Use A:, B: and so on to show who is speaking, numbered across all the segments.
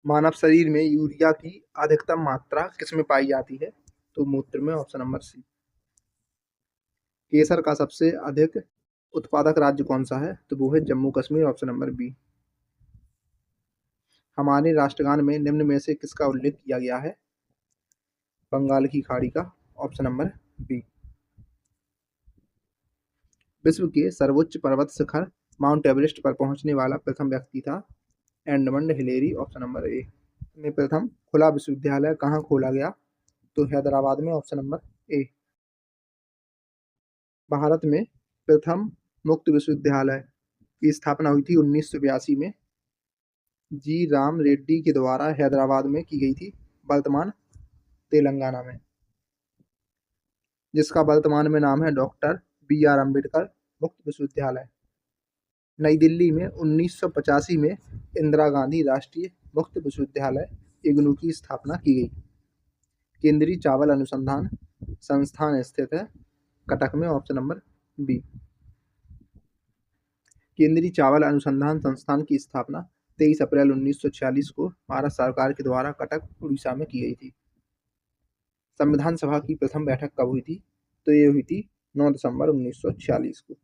A: मानव शरीर में यूरिया की अधिकतम मात्रा किसमें पाई जाती है? तो मूत्र में, ऑप्शन नंबर सी। केसर का सबसे अधिक उत्पादक राज्य कौन सा है? तो वो है Jammu Kashmir, option number B. हमारे राष्ट्रगान में निम्न में से किसका उल्लेख किया गया है? बंगाल की खाड़ी का, ऑप्शन नंबर बी। विश्व के सर्वोच्च पर्वत शिखर माउंट एवरेस्ट पर पहुंचने वाला प्रथम व्यक्ति था Edmund Hillary, option number A. में प्रथम खुला विश्वविद्यालय कहाँ खोला गया? तो हैदराबाद में, ऑप्शन नंबर ए। भारत में प्रथम मुक्त विश्वविद्यालय की स्थापना हुई थी 1982 में। जी राम रेड्डी के द्वारा हैदराबाद में की गई थी, वर्तमान तेलंगाना में, जिसका वर्तमान में नाम है डॉक्टर बी आर अम्बेडकर मुक्त विश्वविद्यालय। नई दिल्ली में 1985 में इंदिरा गांधी राष्ट्रीय मुक्त विश्वविद्यालय इग्नू की स्थापना की गई। केंद्रीय चावल अनुसंधान संस्थान स्थित है कटक में, ऑप्शन नंबर बी। केंद्रीय चावल अनुसंधान संस्थान की स्थापना 23 अप्रैल 1946 को भारत सरकार के द्वारा कटक, उड़ीसा में की गई थी। संविधान सभा की प्रथम बैठक कब हुई थी? तो ये हुई थी 9 दिसंबर 1946 को।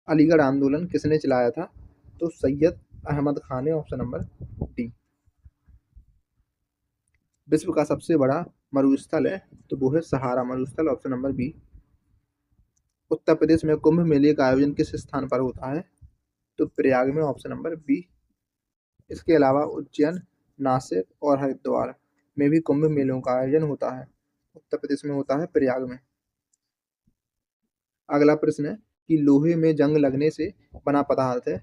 A: अलीगढ़ आंदोलन किसने चलाया था? तो सैयद अहमद खान ने, ऑप्शन नंबर डी। विश्व का सबसे बड़ा मरुस्थल है? तो वो है सहारा मरुस्थल, option number B. Uttar Pradesh में कुंभ मेले का आयोजन किस स्थान पर होता है? तो प्रयाग में, ऑप्शन नंबर बी। इसके अलावा उज्जैन, नासिक और हरिद्वार में भी कुंभ मेलों का आयोजन होता है। उत्तर प्रदेश में होता है प्रयाग में। अगला प्रश्न है कि लोहे में जंग लगने से बना पदार्थ है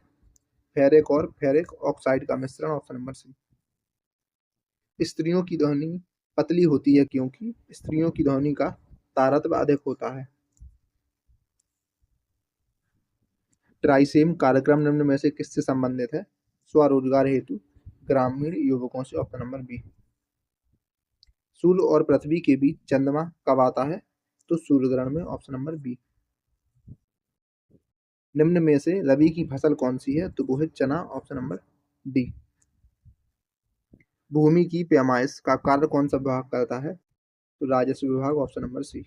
A: फेरिक और फेरिक ऑक्साइड का मिश्रण, ऑप्शन नंबर सी। स्त्रियों की ध्वनि पतली होती है क्योंकि स्त्रियों की ध्वनि का तारतम्य अधिक होता है। ट्राइसेम कार्यक्रम निम्न में से किससे संबंधित है? स्वरोजगार हेतु ग्रामीण युवकों से, ऑप्शन नंबर बी। सूर्य और पृथ्वी के बीच चंद्रमा कब आता है? तो सूर्य ग्रहण में, ऑप्शन नंबर बी। निम्न में से रबी की फसल कौन सी है? तो वो है चना, ऑप्शन नंबर डी। भूमि की पैमाइश का कार्य कौन सा विभाग करता है? तो राजस्व विभाग, ऑप्शन नंबर सी।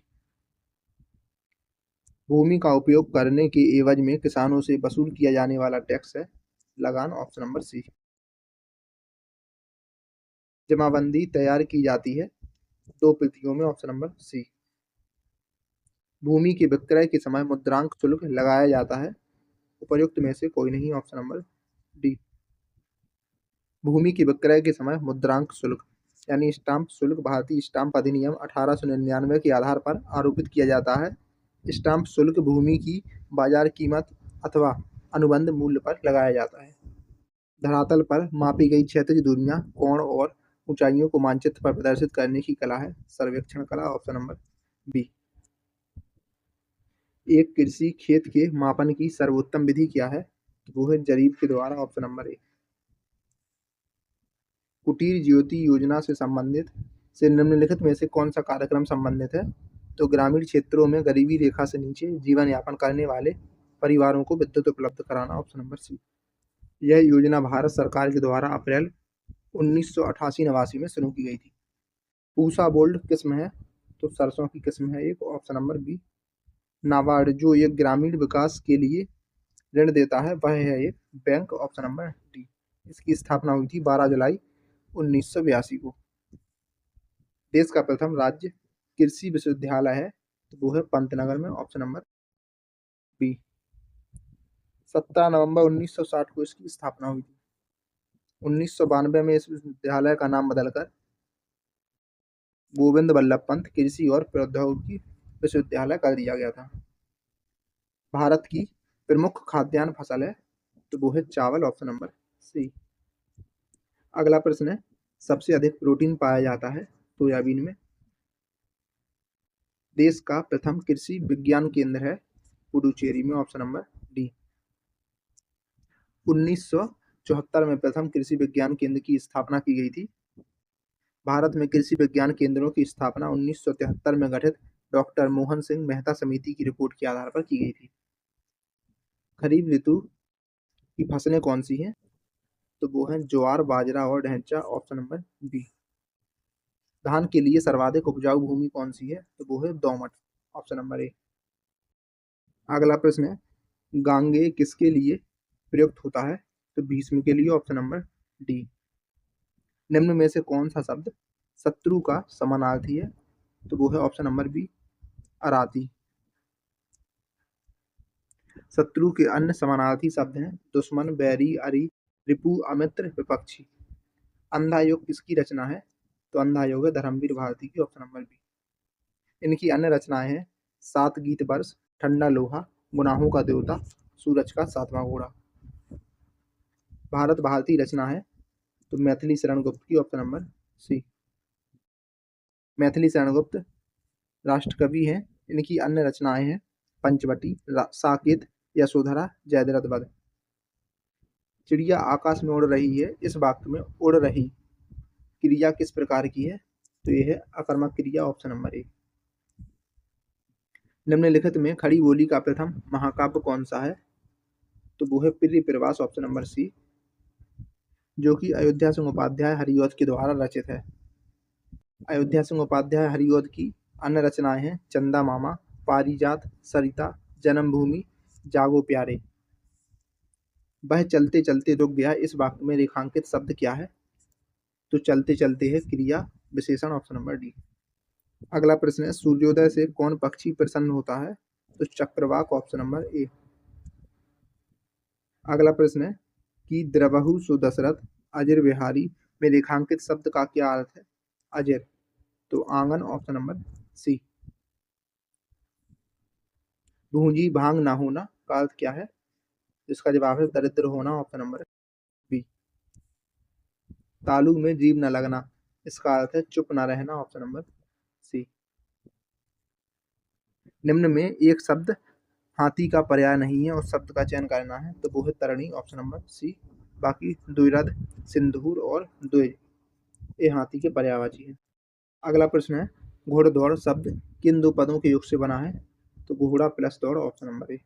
A: भूमि का उपयोग करने के एवज में किसानों से वसूल किया जाने वाला टैक्स है लगान, ऑप्शन नंबर सी। जमाबंदी तैयार की जाती है दो प्रतियों में, ऑप्शन नंबर सी। भूमि के विक्रय के समय मुद्रांक शुल्क लगाया जाता है उपर्युक्त में से कोई नहीं, ऑप्शन नंबर डी। भूमि के विक्रय के समय मुद्रांक शुल्क यानी स्टाम्प शुल्क भारतीय स्टाम्प अधिनियम 1899 के आधार पर आरोपित किया जाता है। स्टाम्प शुल्क भूमि की बाजार कीमत अथवा अनुबंध मूल्य पर लगाया जाता है। धरातल पर मापी गई क्षैतिज दूरियां, कोण और ऊंचाइयों को मानचित्र पर प्रदर्शित करने की कला है सर्वेक्षण कला, ऑप्शन नंबर बी। एक कृषि खेत के मापन की सर्वोत्तम विधि क्या है? तो वो है जरीब के द्वारा, ऑप्शन नंबर ए। कुटीर ज्योति योजना से निम्नलिखित में से कौन सा कार्यक्रम संबंधित है? तो ग्रामीण क्षेत्रों में गरीबी रेखा से नीचे जीवन यापन करने वाले परिवारों को विद्युत उपलब्ध कराना, ऑप्शन नंबर सी। यह योजना भारत सरकार के द्वारा अप्रैल 1988-89 में शुरू की गई थी। पूसा गोल्ड किस्म है? तो सरसों की किस्म है एक, ऑप्शन नंबर बी। नाबार्ड जो एक ग्रामीण विकास के लिए ऋण देता है वह है एक बैंक, ऑप्शन नंबर डी। इसकी स्थापना हुई थी 12 जुलाई 1982 को। देश का प्रथम राज्य कृषि विश्वविद्यालय है? तो वो है पंतनगर में, ऑप्शन नंबर बी। 17 नवंबर 1960 को इसकी स्थापना हुई थी। 1992 में इस विश्वविद्यालय का नाम बदलकर गोविंद बल्लभ पंत कृषि और प्रौद्योगिकी विश्वविद्यालय कर दिया गया था। भारत की प्रमुख खाद्यान्न फसल है? तो वो है चावल, ऑप्शन नंबर सी। अगला प्रश्न है सबसे अधिक प्रोटीन पाया जाता है सोयाबीन में? देश का प्रथम कृषि विज्ञान केंद्र है पुडुचेरी में, ऑप्शन नंबर डी। 1974 में प्रथम कृषि विज्ञान केंद्र की स्थापना की गई थी। भारत में कृषि विज्ञान केंद्रों की स्थापना 1973 में गठित डॉक्टर मोहन सिंह मेहता समिति की रिपोर्ट के आधार पर की गई थी। खरीफ ऋतु की फसलें कौन सी हैं? तो वो है ज्वार, बाजरा और ढैंचा, ऑप्शन नंबर बी। धान के लिए सर्वाधिक उपजाऊ भूमि कौन सी है? तो वो है दोमट, ऑप्शन नंबर ए। अगला प्रश्न है, गांगे किसके लिए प्रयुक्त होता है? तो भीष्म के लिए, ऑप्शन नंबर डी। निम्न में से कौन सा शब्द शत्रु का समानार्थी है? तो वो है ऑप्शन नंबर बी, अराती। शत्रु के अन्य समानार्थी शब्द हैं दुश्मन, बैरी, अरि, रिपु, अमित्र, विपक्षी। अंधा योग किसकी रचना है? तो अंधा योग है धर्मवीर भारती की, ऑप्शन नंबर बी। इनकी अन्य रचनाएं हैं सात गीत वर्ष, ठंडा लोहा, गुनाहों का देवता, सूरज का सातवां घोड़ा। भारत भारती रचना है तो मैथिली शरण गुप्त की, option number C. Maithili Sharan Gupt राष्ट्रकवि हैं। इनकी अन्य रचनाएं हैं पंचवटी, साकेत, यशोधरा, जयद्रथ वध। चिड़िया आकाश में उड़ रही है, इस वाक्य में उड़ रही क्रिया किस प्रकार की है? तो यह है अकर्मक क्रिया, ऑप्शन नंबर ए। निम्नलिखित में खड़ी बोली का प्रथम महाकाव्य कौन सा है? तो वो है प्रिय प्रवास, ऑप्शन नंबर सी, जो कि अयोध्या सिंह उपाध्याय हरिऔध के द्वारा रचित है। अयोध्या सिंह उपाध्याय हरिऔध की अन्य रचनाएं हैं चंदा मामा, पारिजात, सरिता, जन्मभूमि, जागो प्यारे। वह चलते चलते रुक गया, इस वाक्य में रेखांकित शब्द क्या है? तो चलते चलते है क्रिया विशेषण, ऑप्शन नंबर डी। अगला प्रश्न है, सूर्योदय से कौन पक्षी प्रसन्न होता है? तो चक्रवाक, ऑप्शन नंबर ए। अगला प्रश्न है कि द्रवहु सु दशरथ अजिर विहारी में रेखांकित शब्द का क्या अर्थ है? अजिर, तो आंगन, ऑप्शन नंबर सी। भूंजी भांग ना होना का अर्थ क्या है? इसका जवाब है दरिद्र होना, ऑप्शन नंबर बी। तालू में जीभ न लगना, इसका अर्थ है चुप न रहना, ऑप्शन नंबर सी। निम्न में एक शब्द हाथी का पर्याय नहीं है, उस शब्द का चयन करना है, तो वो है तरणी, ऑप्शन नंबर सी। बाकी द्विरथ, सिंदूर और द्वे ये हाथी के पर्यायवाची हैं। अगला प्रश्न है, घोड़दौड़ शब्द किन दो पदों के योग से बना है? तो घोड़ा प्लस दौड़, ऑप्शन नंबर ए।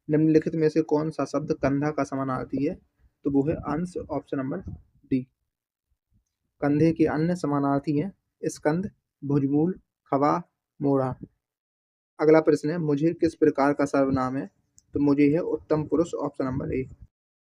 A: निम्नलिखित में से कौन सा शब्द कंधा का समानार्थी है? तो वो है अंश, ऑप्शन नंबर डी। कंधे के अन्य समानार्थी हैं स्कंद, भुजमूल, खवा, मोड़ा। अगला प्रश्न है, मुझे किस प्रकार का सर्वनाम है? तो मुझे है उत्तम पुरुष, ऑप्शन नंबर ए।